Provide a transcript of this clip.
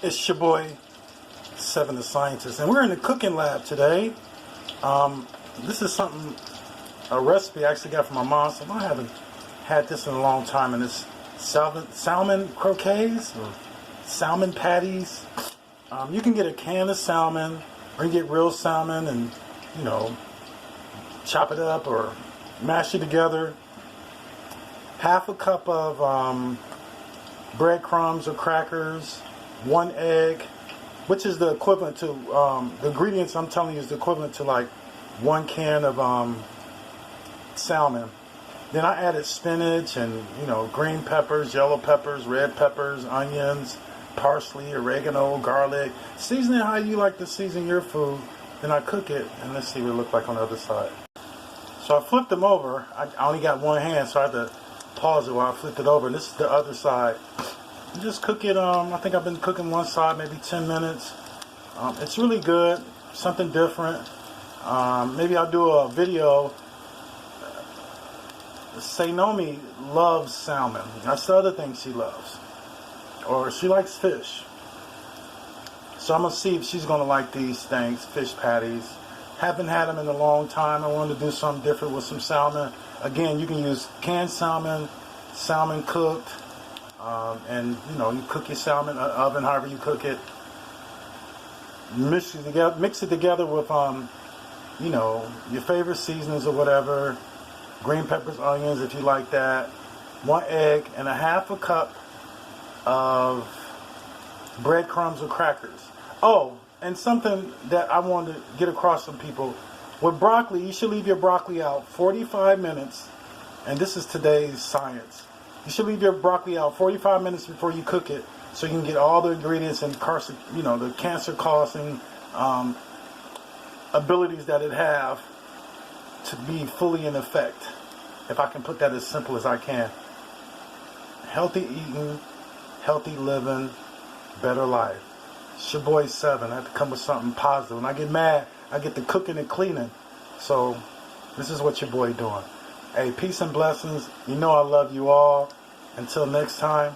It's your boy, Seven the Scientist, and we're in the cooking lab today. This is a recipe I actually got from my mom, so I haven't had this in a long time, and it's salmon croquets, or salmon patties. You can get a can of salmon, or you get real salmon and, chop it up or mash it together. Half a cup of breadcrumbs or crackers, 1 egg, which is the equivalent to, the ingredients I'm telling you is the equivalent to like 1 can of salmon. Then I added spinach and, green peppers, yellow peppers, red peppers, onions, parsley, oregano, garlic. Season it how you like to season your food. Then I cook it, and let's see what it looks like on the other side. So I flipped them over. I only got one hand, so I had to pause it while I flipped it over. And this is the other side. You just cook it, I think I've been cooking one side maybe 10 minutes. It's really good, something different. Maybe I'll do a video. Naomi loves salmon. That's the other thing she loves. Or she likes fish. So I'm going to see if she's going to like these things, fish patties. Haven't had them in a long time. I wanted to do something different with some salmon. Again, you can use canned salmon, salmon cooked, and you cook your salmon oven however you cook it. Mix it together with your favorite seasonings or whatever. Green peppers, onions if you like that. 1 egg and a half a cup of breadcrumbs or crackers. Oh, and something that I wanted to get across to people. With broccoli, you should leave your broccoli out 45 minutes. And this is today's science. You should leave your broccoli out 45 minutes before you cook it, so you can get all the ingredients and the cancer-causing abilities that it have to be fully in effect. If I can put that as simple as I can. Healthy eating, healthy living, better life. It's your boy Seven. I have to come with something positive. When I get mad, I get to cooking and cleaning. So this is what your boy doing. Hey, peace and blessings. You know I love you all. Until next time.